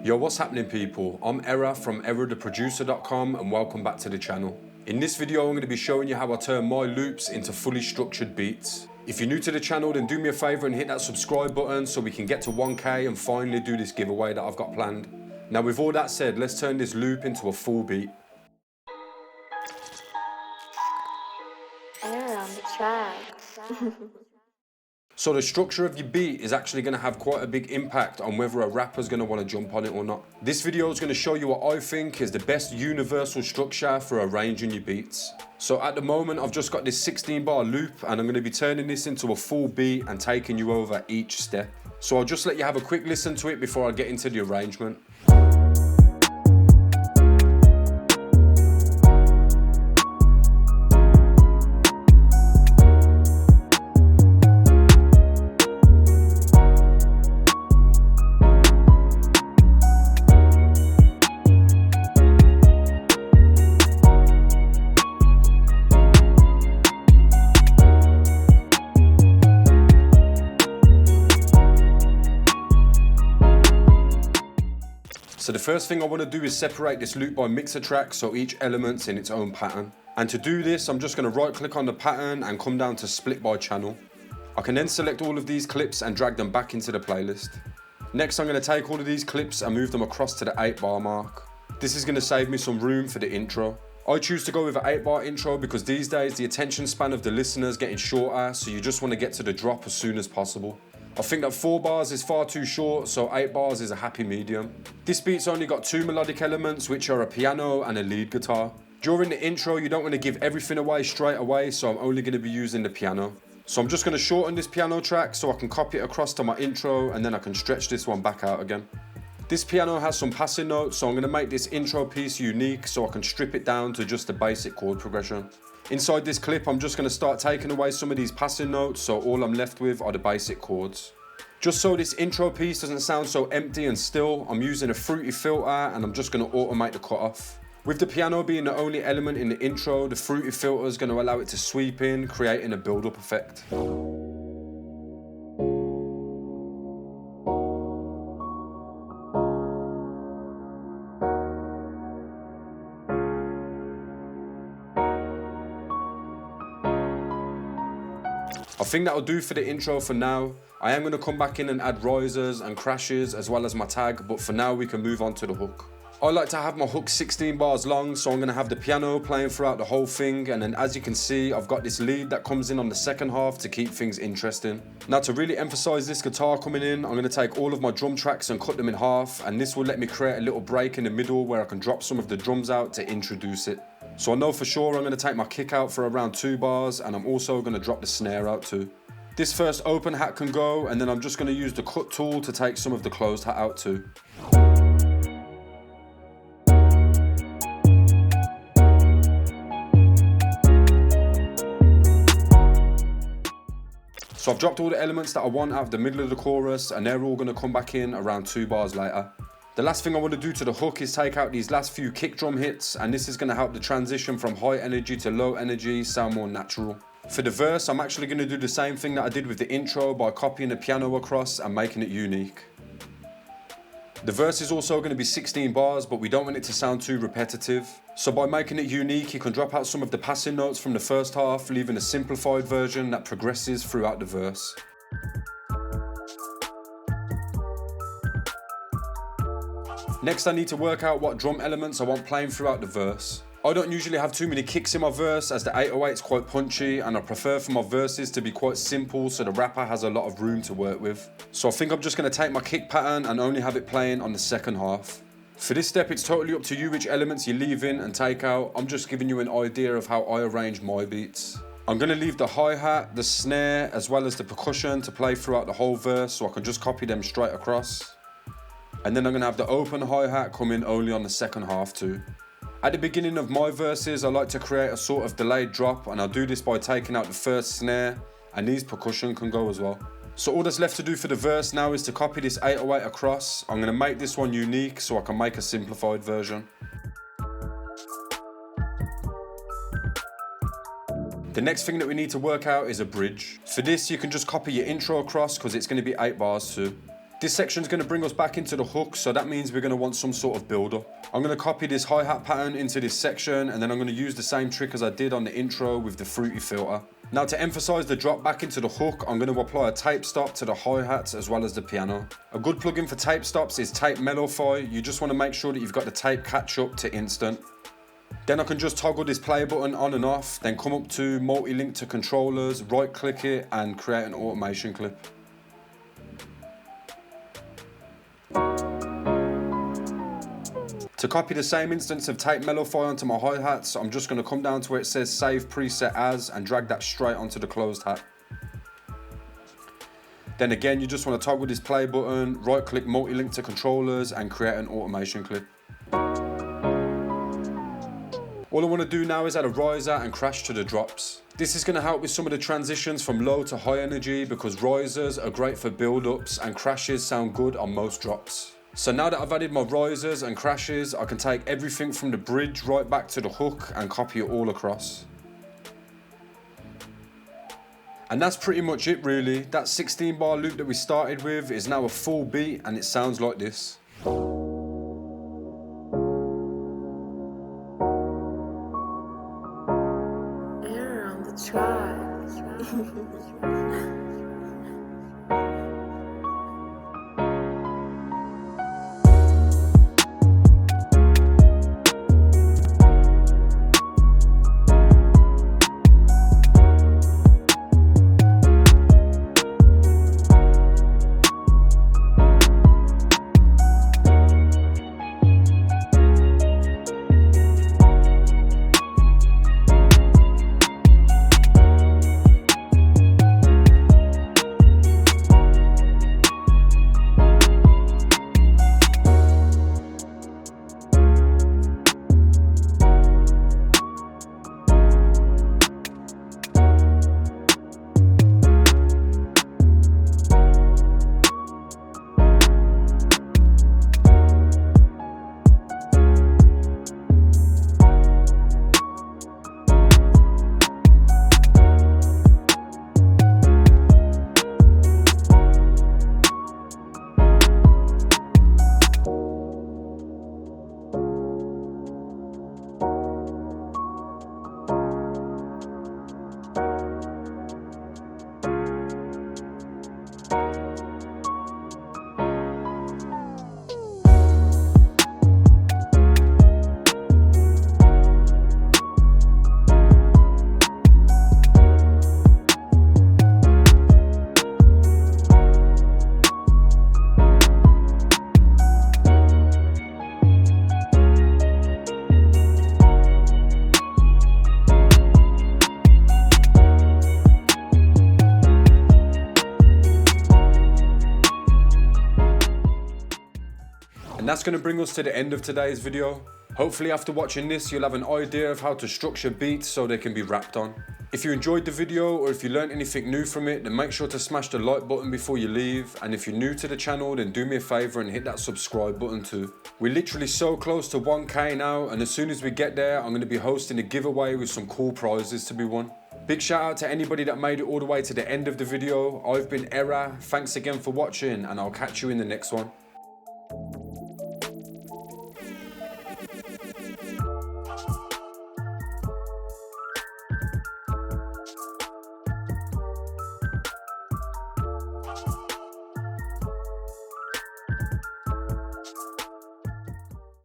Yo, what's happening people? I'm Era from EraTheProducer.com and welcome back to the channel. In this video I'm going to be showing you how I turn my loops into fully structured beats. If you're new to the channel then do me a favour and hit that subscribe button so we can get to 1K and finally do this giveaway that I've got planned. Now with all that said, let's turn this loop into a full beat. Era on the track. So the structure of your beat is actually going to have quite a big impact on whether a rapper's going to want to jump on it or not. This video is going to show you what I think is the best universal structure for arranging your beats. So at the moment I've just got this 16 bar loop and I'm going to be turning this into a full beat and taking you over each step. So I'll just let you have a quick listen to it before I get into the arrangement. So the first thing I want to do is separate this loop by mixer track so each element's in its own pattern. And to do this, I'm just going to right click on the pattern and come down to split by channel. I can then select all of these clips and drag them back into the playlist. Next I'm going to take all of these clips and move them across to the 8 bar mark. This is going to save me some room for the intro. I choose to go with an 8 bar intro because these days the attention span of the listener is getting shorter, so you just want to get to the drop as soon as possible. I think that 4 bars is far too short, so 8 bars is a happy medium. This beat's only got 2 melodic elements, which are a piano and a lead guitar. During the intro, you don't want to give everything away straight away, so I'm only going to be using the piano. So I'm just going to shorten this piano track so I can copy it across to my intro, and then I can stretch this one back out again. This piano has some passing notes, so I'm going to make this intro piece unique so I can strip it down to just a basic chord progression. Inside this clip, I'm just going to start taking away some of these passing notes, so all I'm left with are the basic chords. Just so this intro piece doesn't sound so empty and still, I'm using a fruity filter and I'm just going to automate the cutoff. With the piano being the only element in the intro, the fruity filter is going to allow it to sweep in, creating a build-up effect. I think that'll do for the intro for now. I am going to come back in and add risers and crashes as well as my tag, but for now we can move on to the hook. I like to have my hook 16 bars long, so I'm going to have the piano playing throughout the whole thing, and then as you can see I've got this lead that comes in on the second half to keep things interesting. Now to really emphasize this guitar coming in, I'm going to take all of my drum tracks and cut them in half, and this will let me create a little break in the middle where I can drop some of the drums out to introduce it. So I know for sure I'm going to take my kick out for around 2 bars, and I'm also going to drop the snare out too. This first open hat can go, and then I'm just going to use the cut tool to take some of the closed hat out too. So I've dropped all the elements that I want out of the middle of the chorus, and they're all going to come back in around 2 bars later. The last thing I want to do to the hook is take out these last few kick drum hits, and this is going to help the transition from high energy to low energy sound more natural. For the verse, I'm actually going to do the same thing that I did with the intro by copying the piano across and making it unique. The verse is also going to be 16 bars, but we don't want it to sound too repetitive. So by making it unique, you can drop out some of the passing notes from the first half, leaving a simplified version that progresses throughout the verse. Next, I need to work out what drum elements I want playing throughout the verse. I don't usually have too many kicks in my verse as the 808 is quite punchy, and I prefer for my verses to be quite simple so the rapper has a lot of room to work with. So I think I'm just going to take my kick pattern and only have it playing on the second half. For this step it's totally up to you which elements you leave in and take out. I'm just giving you an idea of how I arrange my beats. I'm going to leave the hi-hat, the snare as well as the percussion to play throughout the whole verse so I can just copy them straight across. And then I'm going to have the open hi-hat come in only on the second half too. At the beginning of my verses, I like to create a sort of delayed drop, and I'll do this by taking out the first snare, and these percussion can go as well. So all that's left to do for the verse now is to copy this 808 across. I'm going to make this one unique so I can make a simplified version. The next thing that we need to work out is a bridge. For this, you can just copy your intro across because it's going to be 8 bars too. This section is going to bring us back into the hook, so that means we're going to want some sort of builder. I'm going to copy this hi-hat pattern into this section, and then I'm going to use the same trick as I did on the intro with the fruity filter. Now to emphasize the drop back into the hook, I'm going to apply a tape stop to the hi-hats as well as the piano. A good plugin for tape stops is Tape Mellowify. You just want to make sure that you've got the tape catch up to instant. Then I can just toggle this play button on and off, then come up to multi-link to controllers, right click it and create an automation clip. To copy the same instance of Tape Mellowify onto my hi-hats, I'm just going to come down to where it says Save Preset As and drag that straight onto the closed hat. Then again, you just want to toggle this play button, right click multi-link to controllers and create an automation clip. All I want to do now is add a riser and crash to the drops. This is going to help with some of the transitions from low to high energy because risers are great for build-ups and crashes sound good on most drops. So now that I've added my risers and crashes, I can take everything from the bridge right back to the hook and copy it all across. And that's pretty much it really. That 16 bar loop that we started with is now a full beat and it sounds like this. On the track. And that's going to bring us to the end of today's video. Hopefully after watching this you'll have an idea of how to structure beats so they can be rapped on. If you enjoyed the video or if you learned anything new from it, then make sure to smash the like button before you leave, and if you're new to the channel then do me a favour and hit that subscribe button too. We're literally so close to 1k now, and as soon as we get there I'm going to be hosting a giveaway with some cool prizes to be won. Big shout out to anybody that made it all the way to the end of the video. I've been Era, thanks again for watching and I'll catch you in the next one.